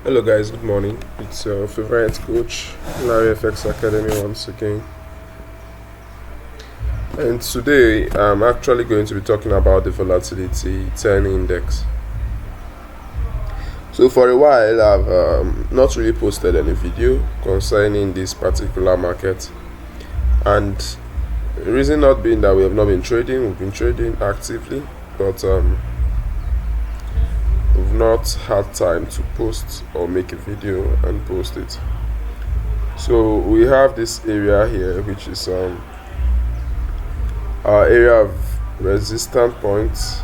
Hello guys, good morning. It's your favorite coach, Larry FX Academy once again. And today I'm actually going to be talking about the Volatility 10 index. So for a while I've not really posted any video concerning this particular market. And the reason not being that we have not been trading, we've been trading actively, but we've not had time to post or make a video and post it. So we have this area here, which is our area of resistance points.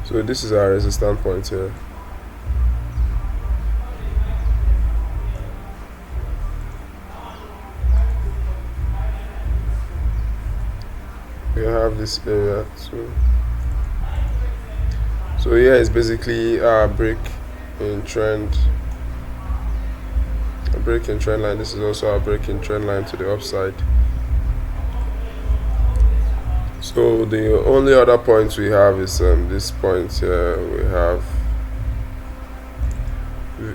So this is our resistance point here. We have this area too. So here is basically our break in trend. A break in trend line. This is also our break in trend line to the upside. So the only other point we have is this point here.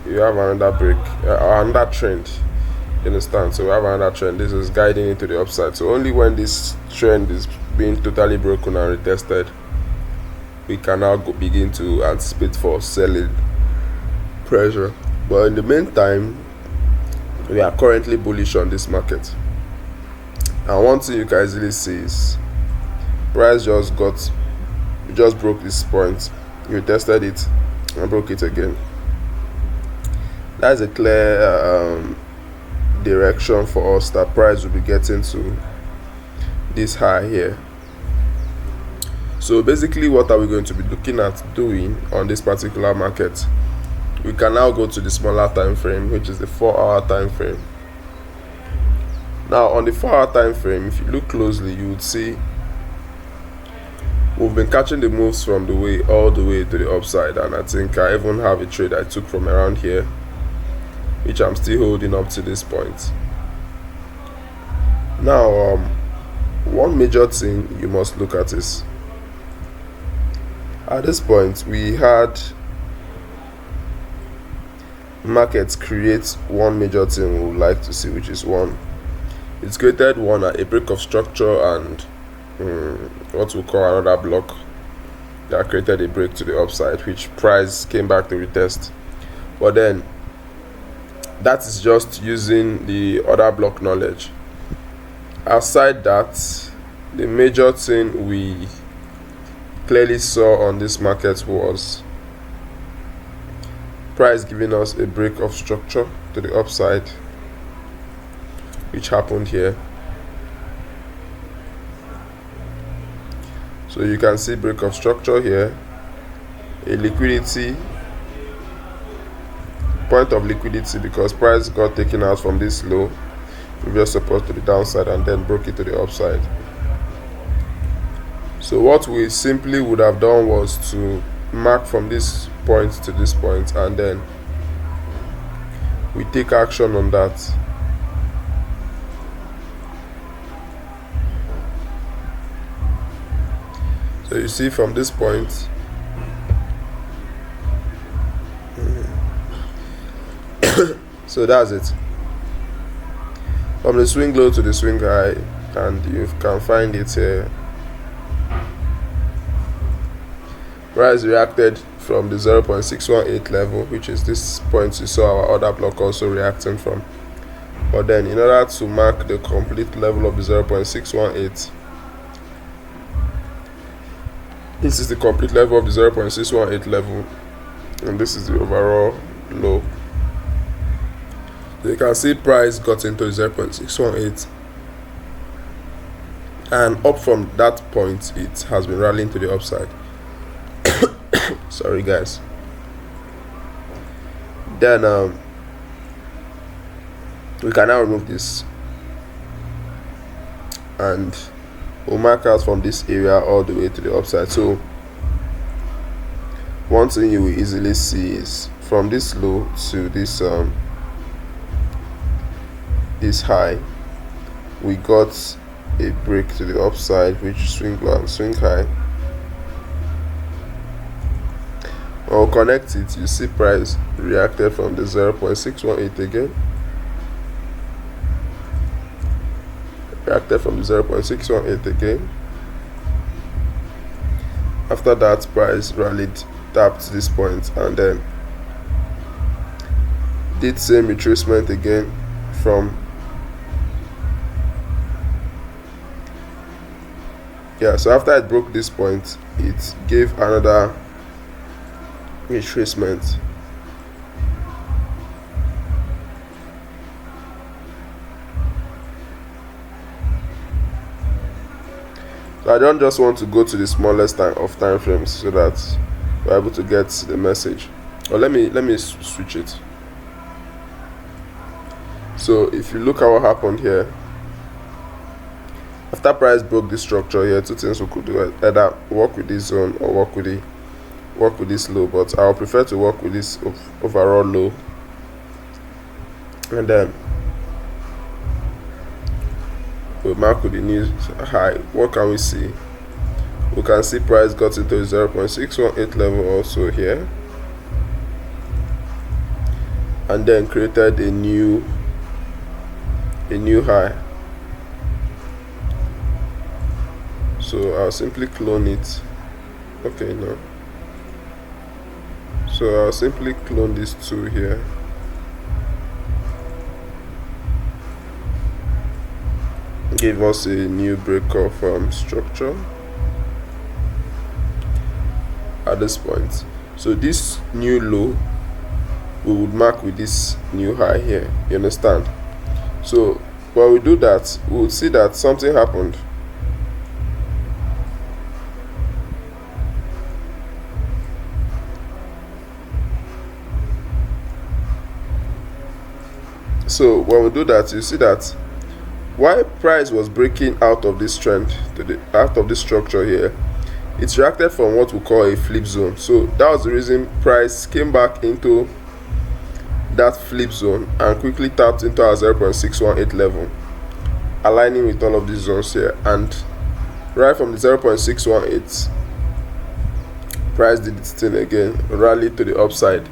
We have another break, another trend. You understand? So we have another trend. This is guiding into the upside. So only when this trend is being totally broken and retested, we can now begin to anticipate for selling pressure. But in the meantime, we are currently bullish on this market. And one thing you can easily see is price just broke this point. You tested it and broke it again. That's a clear direction for us that price will be getting to this high here. So basically, what are we going to be looking at doing on this particular market? We can now go to the smaller time frame, which is the 4-hour time frame. Now on the 4-hour time frame, if you look closely, you would see we've been catching the moves from the way all the way to the upside, and I think I even have a trade I took from around here, which I'm still holding up to this point. Now one major thing you must look at is at this point we had markets create one major thing we would like to see, which is it's created a break of structure and what we call another block that created a break to the upside, which price came back to retest. But then that is just using the other block knowledge. Aside that, the major thing we clearly saw on this market was price giving us a break of structure to the upside, which happened here. So you can see break of structure here, a liquidity point of liquidity, because price got taken out from this low, previous support to the downside, and then broke it to the upside. So what we simply would have done was to mark from this point to this point, and then we take action on that. So you see from this point, so that's it. From the swing low to the swing high, and you can find it here. Price reacted from the 0.618 level, which is this point you saw our other block also reacting from. But then in order to mark the complete level of the 0.618, this is the complete level of the 0.618 level, and this is the overall low. So you can see price got into 0.618, and up from that point it has been rallying to the upside. Sorry guys. Then we can now remove this, and we'll mark out from this area all the way to the upside. So one thing you will easily see is from this low to this high, we got a break to the upside, which swing low and swing high. or connect it, you see price reacted from the 0.618 again, reacted from the 0.618 again. After that, price rallied, tapped this point, and then did same retracement again from so after it broke this point, it gave another retracement. So I don't just want to go to the smallest of time frames so that we're able to get the message. Or let me switch it. So if you look at what happened here, after price broke this structure here, two things we could do: either work with this zone or work with this low. But I'll prefer to work with this overall low. And then we'll mark with the new high. What can we see? We can see price got into the 0.618 level also here, and then created a new high. So I'll simply clone it. Okay, no. So I'll simply clone these two here. Give us a new break of structure at this point. So this new low we would mark with this new high here. You understand? So when we do that, we will see that something happened. So when we do that, you see that while price was breaking out of this trend out of this structure here, it reacted from what we call a flip zone. So that was the reason price came back into that flip zone and quickly tapped into our 0.618 level, aligning with all of these zones here. And right from the 0.618, price did its thing again, rallied to the upside.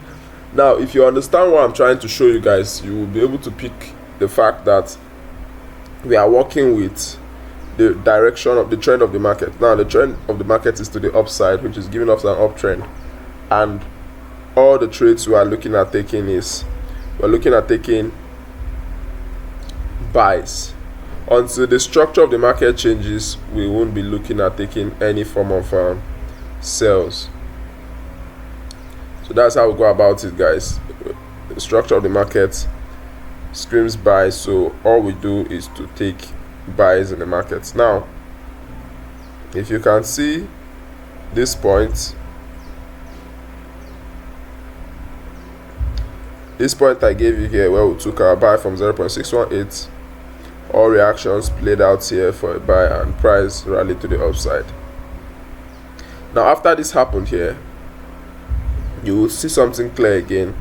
Now if you understand what I'm trying to show you guys, you will be able to pick the fact that we are working with the direction of the trend of the market. Now the trend of the market is to the upside, which is giving us an uptrend, and all the trades we are looking at taking buys. Until the structure of the market changes, we won't be looking at taking any form of sales. So that's how we go about it, guys. The structure of the market screams buy, so all we do is to take buys in the market. Now if you can see this point, I gave you here, where we took our buy from 0.618, all reactions played out here for a buy, and price rallied to the upside. Now after this happened here, you will see something clear again.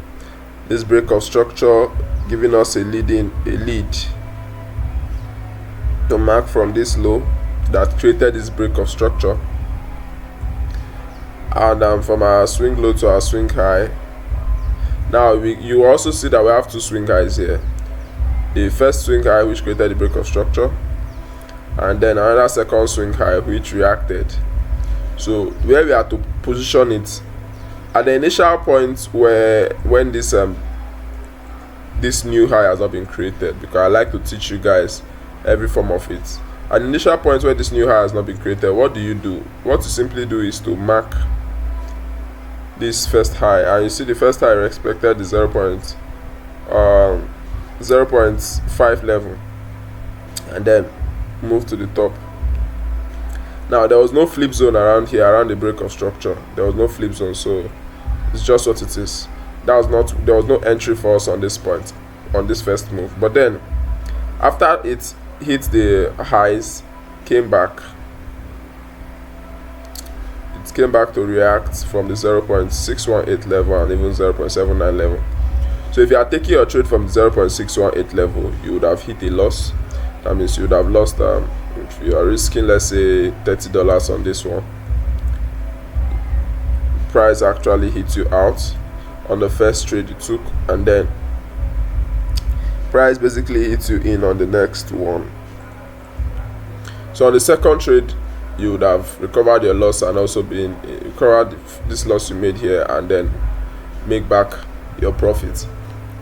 This break of structure giving us a lead to mark from this low that created this break of structure, and from our swing low to our swing high. Now you also see that we have two swing highs here: the first swing high, which created the break of structure, and then another second swing high, which reacted. So where we are to position it at the initial point when this new high has not been created, because I like to teach you guys every form of it. At the initial point where this new high has not been created, what do? What you simply do is to mark this first high, and you see the first high respected the 0.5 level, and then move to the top. Now there was no flip zone around here, around the break of structure. There was no flip zone, so it's just what it is. There was no entry for us on this point, on this first move. But then after it hit the highs, came back to react from the 0.618 level and even 0.79 level. So if you are taking your trade from the 0.618 level, you would have hit a loss. That means you would have lost, if you are risking, let's say $30 on this one, price actually hit you out on the first trade you took, and then price basically hits you in on the next one. So on the second trade, you would have recovered your loss and also been recovered this loss you made here, and then make back your profit.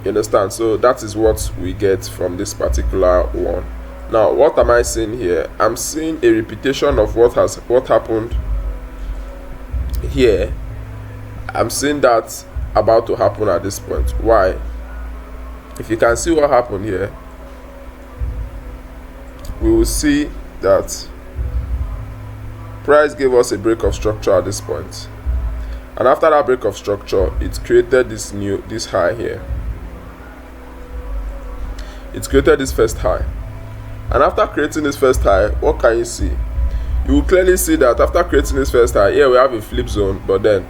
You understand? So that is what we get from this particular one. Now, what am I seeing here? I'm seeing a repetition of what happened here. I'm seeing that about to happen at this point. Why? If you can see what happened here, we will see that price gave us a break of structure at this point, and after that break of structure, it created this high here. It created this first high, and after creating this first high, what can you see? You will clearly see that after creating this first high here, we have a flip zone, but then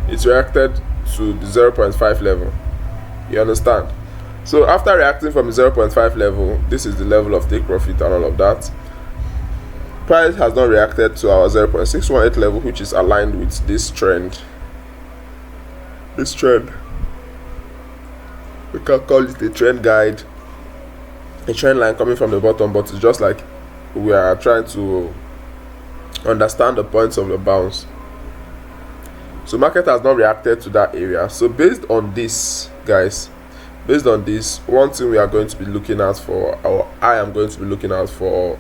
it reacted to the 0.5 level. You understand? So after reacting from the 0.5 level, this is the level of take profit and all of that. Price has not reacted to our 0.618 level, which is aligned with this trend. This trend, we can call it a trend guide, a trend line coming from the bottom, but it's just like we are trying to understand the points of the bounce. So market has not reacted to that area. So based on this, guys, based on this, one thing we are going to be looking out for, or I am going to be looking out for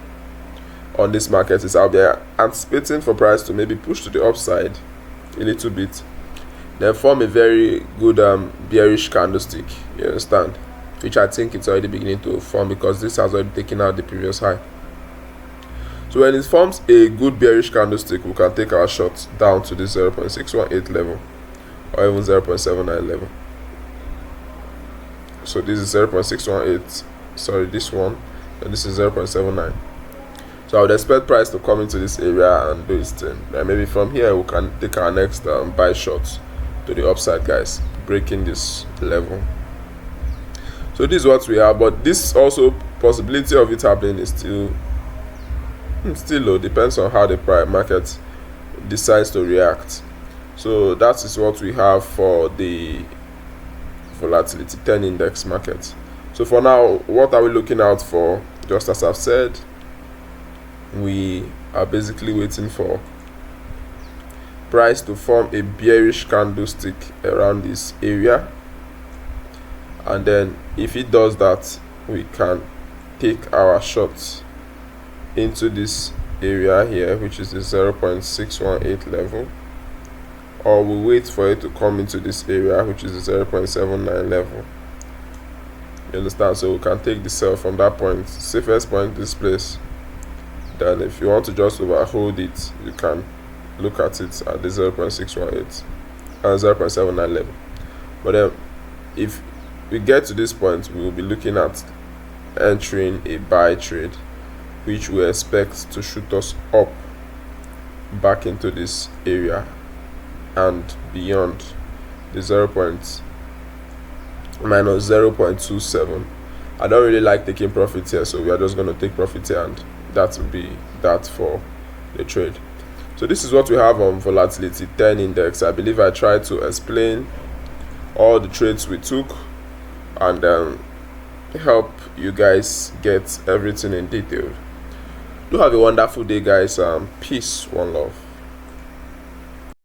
on this market, is out there anticipating for price to maybe push to the upside a little bit, then form a very good bearish candlestick. You understand? Which I think it's already beginning to form, because this has already taken out the previous high. So when it forms a good bearish candlestick, we can take our shot down to the 0.618 level, or even 0.79 level. So this is 0.618, sorry, this one, and this is 0.79. So I would expect price to come into this area and do its thing. And maybe from here we can take our next buy shot to the upside, guys, breaking this level. So this is what we have, but this also possibility of it happening is still low. Depends on how the price market decides to react. So that is what we have for the volatility 10 index market. So for now, what are we looking out for? Just as I've said, we are basically waiting for price to form a bearish candlestick around this area, and then if it does that, we can take our shots into this area here, which is the 0.618 level, or we wait for it to come into this area, which is the 0.79 level. You understand? So we can take the sell from that point, safest point, this place. Then if you want to just overhold it, you can look at it at the 0.618 and 0.79 level. But then if we get to this point, we will be looking at entering a buy trade, which we expect to shoot us up back into this area and beyond the minus 0.27. I don't really like taking profits here, so we are just going to take profit here, and that will be that for the trade. So this is what we have on volatility 10 index. I believe I tried to explain all the trades we took and help you guys get everything in detail. Do have a wonderful day, guys. Peace, one love.